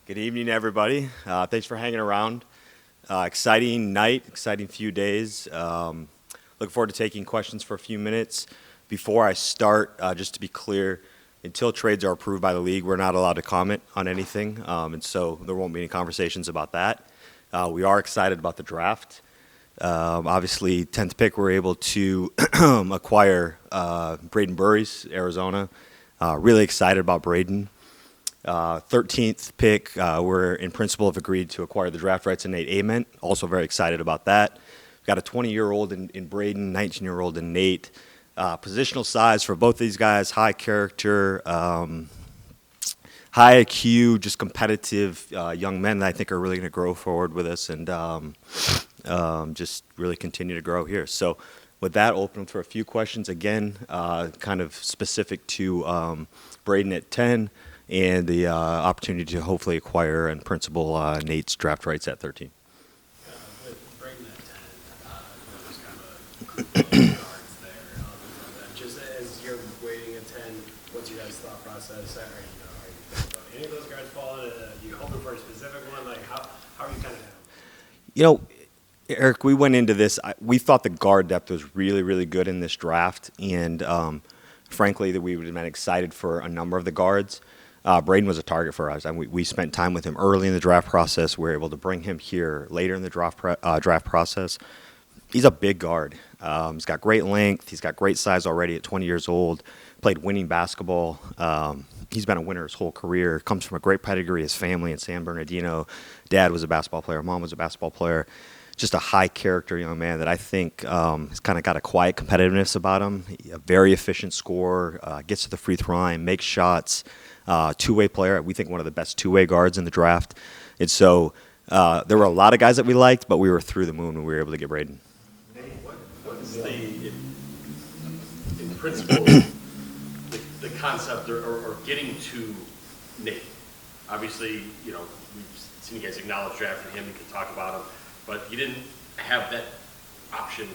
Good evening, everybody. Thanks for hanging around. Exciting night, exciting few days. Looking forward to taking questions for a few minutes. Before I start, just to be clear, until trades are approved by the league, we're not allowed to comment on anything, and so there won't be any conversations about that. We are excited about the draft. Obviously, 10th pick, we're able to acquire Braden Burries, Arizona. Really excited about Braden. 13th pick, we're in principle have agreed to acquire the draft rights in Nate Ament. Also very excited about that. We've got a 20-year-old in Braden, 19-year-old in Nate. Positional size for both these guys, high character, high IQ, just competitive young men that I think are really going to grow forward with us and just really continue to grow here. So with that, open for a few questions. Again, kind of specific to Braden at 10. And the opportunity to hopefully acquire and principal Nate's draft rights at 13. With Braden at 10, there's kind of a group of guards there. Just as you're waiting at 10, what's your guys' thought process? Are you thinking about any of those guards falling? You hoping for a specific one? Like, how are you kind of handling? You know, Eric, we went into this. We thought the guard depth was really, really good in this draft. And frankly, that we would have been excited for a number of the guards. Braden was a target for us, and we spent time with him early in the draft process. We were able to bring him here later in the draft process. He's a big guard. He's got great length. He's got great size already at 20 years old. Played winning basketball. He's been a winner his whole career. Comes from a great pedigree. His family in San Bernardino. Dad was a basketball player. Mom was a basketball player. Just a high-character young man that I think has kind of got a quiet competitiveness about him. A very efficient scorer. Gets to the free throw line. Makes shots. Two-way player. We think one of the best two-way guards in the draft. And so there were a lot of guys that we liked, but we were through the moon when we were able to get Braden. What's in principle, the concept or getting to Nate? Obviously, we've seen you guys acknowledge drafting him. You can talk about him, but you didn't have that option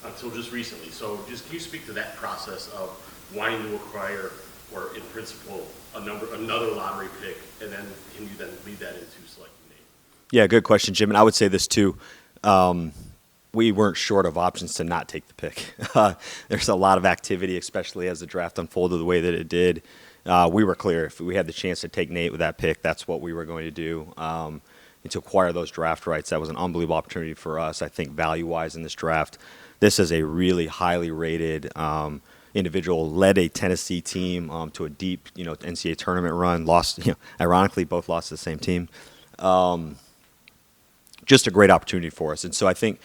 until just recently. So just can you speak to that process of wanting to acquire, or in principle, another lottery pick, and then can you then lead that into selecting Nate? Yeah, good question, Jim. And I would say this too. We weren't short of options to not take the pick. There's a lot of activity, especially as the draft unfolded the way that it did. We were clear if we had the chance to take Nate with that pick, that's what we were going to do. And to acquire those draft rights, that was an unbelievable opportunity for us. I think value-wise in this draft, this is a really highly rated individual, led a Tennessee team to a deep, NCAA tournament run. Lost, ironically, both lost to the same team. Just a great opportunity for us. And so I think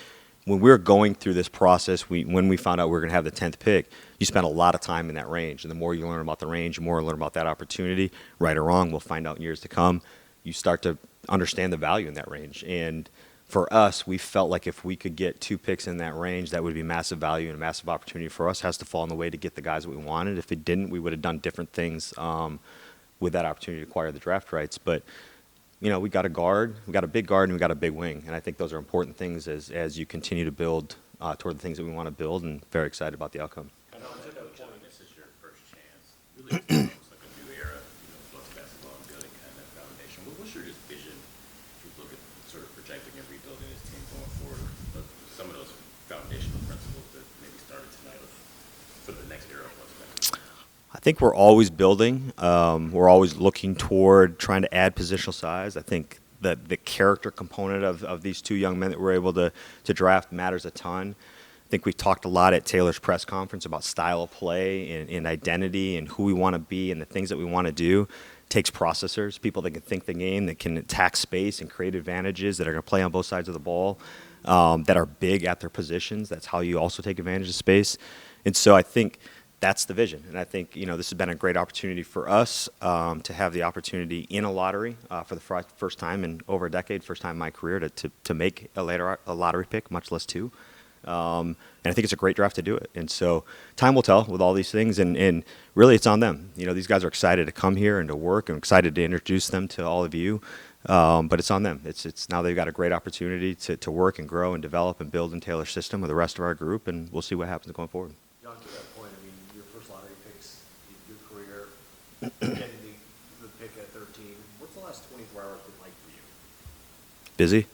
when we were going through this process, when we found out we were going to have the 10th pick, you spent a lot of time in that range. And the more you learn about the range, the more you learn about that opportunity, right or wrong, we'll find out in years to come. You start to understand the value in that range. And for us, we felt like if we could get 2 picks in that range, that would be massive value and a massive opportunity for us. It has to fall in the way to get the guys that we wanted. If it didn't, we would have done different things with that opportunity to acquire the draft rights. But, we got a guard, we got a big guard, and we got a big wing. And I think those are important things as you continue to build toward the things that we want to build, and very excited about the outcome. I know this is your first chance. Really, it's almost like a new era, plus basketball and building kind of that foundation. What's your just vision? If you look at sort of projecting and rebuilding this team going forward, some of those foundational principles that maybe started tonight for the next era of what's basketball. I think we're always building. We're always looking toward trying to add positional size. I think that the character component of these 2 young men that we're able to draft matters a ton. I think we've talked a lot at Taylor's press conference about style of play and identity and who we want to be and the things that we want to do. It takes processors, people that can think the game, that can attack space and create advantages, that are going to play on both sides of the ball, that are big at their positions. That's how you also take advantage of space. And so I think that's the vision. And I think, this has been a great opportunity for us to have the opportunity in a lottery for the first time in over a decade, first time in my career to make a lottery pick, much less 2. And I think it's a great draft to do it. And so time will tell with all these things. And really it's on them. These guys are excited to come here and to work. I'm excited to introduce them to all of you. But it's on them. It's now they've got a great opportunity to work and grow and develop and build in Taylor's system with the rest of our group. And we'll see what happens going forward. John, to that point, your first lottery picks in your career, getting the pick at 13. What's the last 24 hours been like for you? Busy.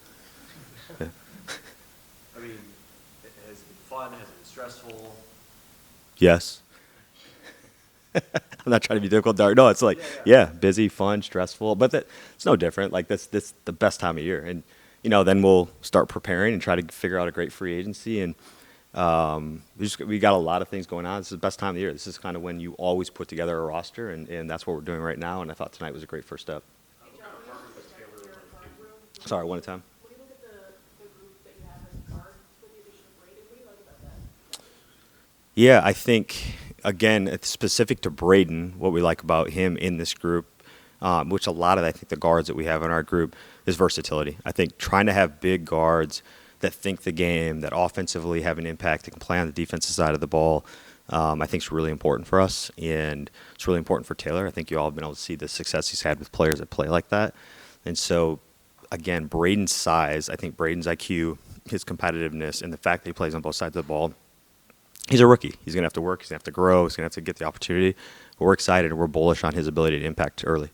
I mean, has it been fun? Has it been stressful? Yes. I'm not trying to be difficult, Dark. No, it's like, yeah, busy, fun, stressful, but it's no different. Like this the best time of year, and then we'll start preparing and try to figure out a great free agency. And we got a lot of things going on. This is the best time of the year. This is kind of when you always put together a roster, and that's what we're doing right now. And I thought tonight was a great first step. Sorry, one at a time. When you look at the group that you have as guards with the addition of Braden, what do you like about that? Yeah, I think, again, it's specific to Braden, what we like about him in this group, which a lot of, I think, the guards that we have in our group is versatility. I think trying to have big guards that think the game, that offensively have an impact, that can play on the defensive side of the ball, I think is really important for us, and it's really important for Taylor. I think you all have been able to see the success he's had with players that play like that. And so, again, Braden's size, I think Braden's IQ, his competitiveness, and the fact that he plays on both sides of the ball, he's a rookie. He's going to have to work. He's going to have to grow. He's going to have to get the opportunity. But we're excited, and we're bullish on his ability to impact early.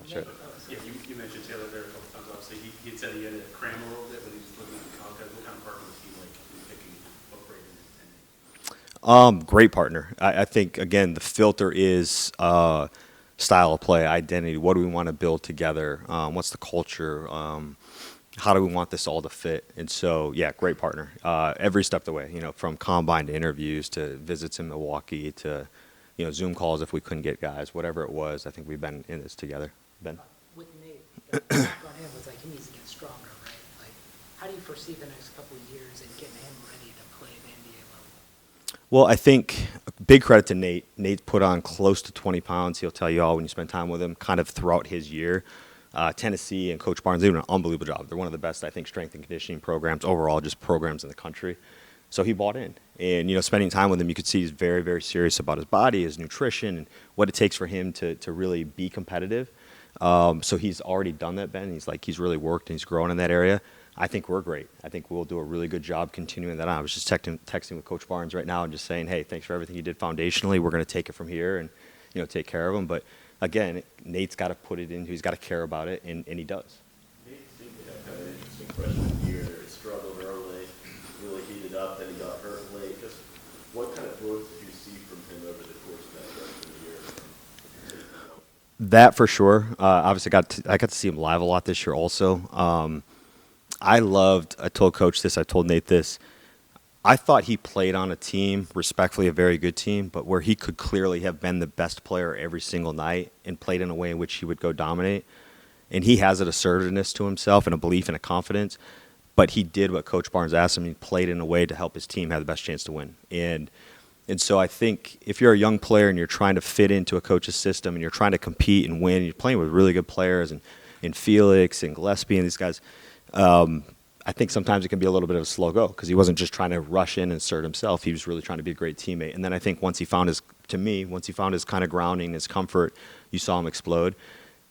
Sure. Yeah, you mentioned Taylor there a couple times. Obviously, he had said he had to cram a little bit when he was looking at the college. What kind of partner was he like in picking up Braden and Nate? Great partner. I think, again, the filter is style of play, identity. What do we want to build together? What's the culture? How do we want this all to fit? And so, yeah, great partner. Every step of the way, from combine to interviews to visits in Milwaukee to, Zoom calls if we couldn't get guys, whatever it was. I think we've been in this together. Ben? With Nate, the back on him was like he needs to get stronger, right? Like, how do you foresee the next couple of years and getting him ready to play at the NBA level? Well, I think big credit to Nate. Nate put on close to 20 pounds. He'll tell you all when you spend time with him, kind of throughout his year. Tennessee and Coach Barnes, they're doing an unbelievable job. They're one of the best, I think, strength and conditioning programs overall, just programs in the country. So he bought in. And, spending time with him, you could see he's very, very serious about his body, his nutrition, and what it takes for him to really be competitive. So he's already done that, Ben. He's really worked and he's grown in that area. I think we're great. I think we'll do a really good job continuing that on. I was just texting with Coach Barnes right now and just saying, hey, thanks for everything you did foundationally. We're going to take it from here and, take care of him. But, again, Nate's got to put it in. He's got to care about it, and he does. Nate seemed to have kind of an interesting freshman year. He struggled early, really heated up, then he got hurt late. Just what kind of growth did you see from him over the course of that freshman year? That for sure. Obviously, I got to see him live a lot this year also. I told Coach this, I told Nate this. I thought he played on a team, respectfully a very good team, but where he could clearly have been the best player every single night and played in a way in which he would go dominate. And he has an assertiveness to himself and a belief and a confidence, but he did what Coach Barnes asked him. He played in a way to help his team have the best chance to win. And so I think if you're a young player and you're trying to fit into a coach's system and you're trying to compete and win, you're playing with really good players and Felix and Gillespie and these guys, I think sometimes it can be a little bit of a slow go because he wasn't just trying to rush in and assert himself. He was really trying to be a great teammate. And then I think once he found his kind of grounding, his comfort, you saw him explode.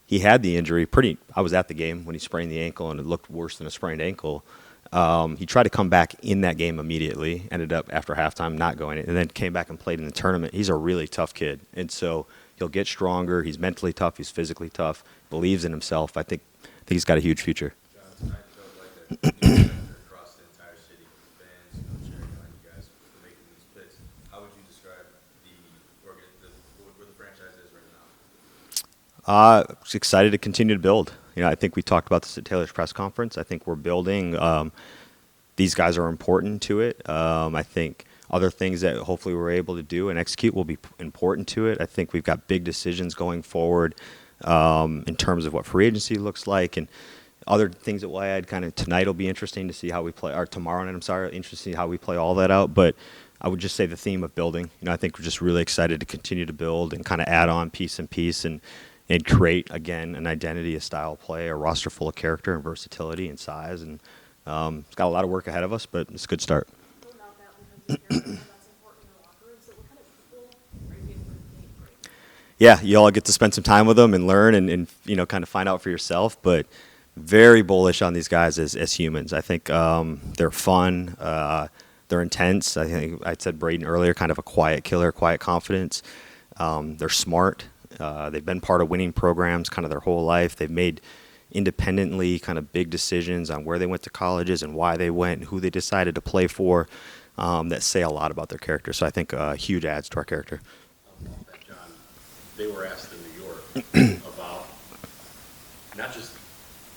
He had the injury I was at the game when he sprained the ankle, and it looked worse than a sprained ankle. He tried to come back in that game immediately, ended up after halftime not going in, and then came back and played in the tournament. He's a really tough kid. And so he'll get stronger. He's mentally tough. He's physically tough, believes in himself. I think he's got a huge future. Tonight felt like a across the entire city, fans, Jericho, and you guys for making these picks. How would you describe where the franchise is right now? Just excited to continue to build. I think we talked about this at Taylor's press conference. I think we're building. These guys are important to it. I think other things that hopefully we're able to do and execute will be important to it. I think we've got big decisions going forward in terms of what free agency looks like and other things that we'll add. Kind of tonight will be interesting to see how we play, or tomorrow night, interesting how we play all that out. But I would just say the theme of building. I think we're just really excited to continue to build and kind of add on piece and create, again, an identity, a style of play, a roster full of character and versatility and size. And it's got a lot of work ahead of us, but it's a good start. What about that in terms of character? That's important in the locker room. So what kind of people are you getting with Nate Braden? Yeah, you all get to spend some time with them and learn and kind of find out for yourself. But very bullish on these guys as humans. I think they're fun. They're intense. I think I said Braden earlier, kind of a quiet killer, quiet confidence. They're smart. They've been part of winning programs kind of their whole life. They've made independently kind of big decisions on where they went to colleges and why they went and who they decided to play for, that say a lot about their character. So I think huge adds to our character. That, John, they were asked in New York about not just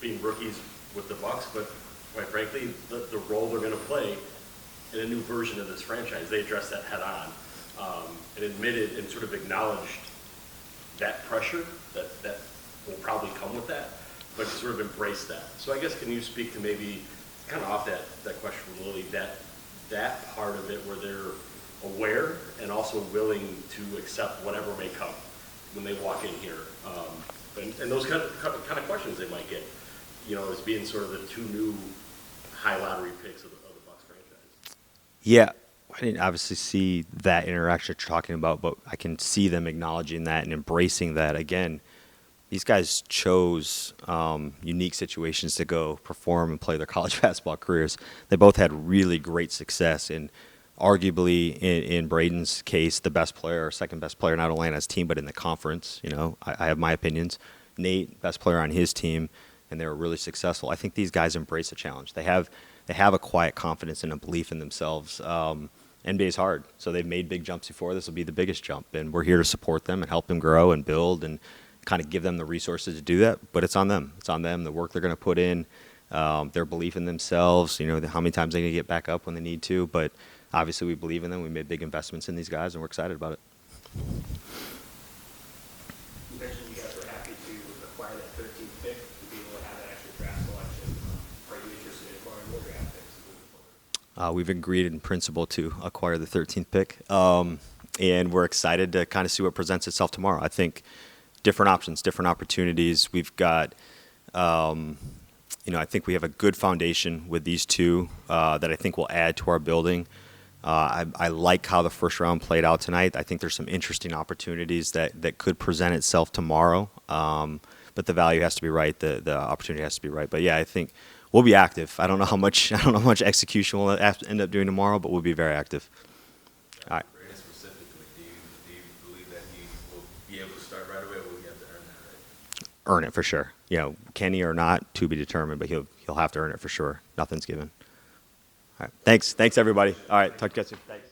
being rookies with the Bucks, but quite frankly, the role they're going to play in a new version of this franchise. They addressed that head on and admitted and sort of acknowledged that pressure that will probably come with that, but sort of embrace that. So I guess, can you speak to maybe kind of off that question from Lily, that part of it where they're aware and also willing to accept whatever may come when they walk in here, and those kind of questions they might get, as being sort of the two new high lottery picks of the Bucks franchise. Yeah, I didn't obviously see that interaction you're talking about, but I can see them acknowledging that and embracing that. Again, these guys chose unique situations to go perform and play their college basketball careers. They both had really great success, and arguably in Braden's case, the best player or second best player, not only on his team but in the conference. I have my opinions. Nate, best player on his team, and they were really successful. I think these guys embrace a challenge. They have a quiet confidence and a belief in themselves. NBA is hard, so they've made big jumps before. This will be the biggest jump, and we're here to support them and help them grow and build and kind of give them the resources to do that. But it's on them. It's on them, the work they're going to put in, their belief in themselves, how many times they're going to get back up when they need to. But obviously we believe in them. We made big investments in these guys, and we're excited about it. You mentioned you guys were happy to acquire that 13th pick to be able to have that extra draft selection. Are you interested in acquiring more draft picks moving forward? We've agreed in principle to acquire the 13th pick, and we're excited to kind of see what presents itself tomorrow. I think different options, different opportunities. We've got, I think we have a good foundation with these two that I think will add to our building. I like how the first round played out tonight. I think there's some interesting opportunities that could present itself tomorrow, but the value has to be right. The opportunity has to be right. But yeah, I think we'll be active. I don't know how much execution we'll end up doing tomorrow, but we'll be very active. All right. Braden specifically, do you believe that he will be able to start right away, or will he have to earn that right? Earn it for sure. Can he or not, to be determined, but he'll have to earn it for sure. Nothing's given. All right. Thanks everybody. All right. Talk to you guys soon. Thanks.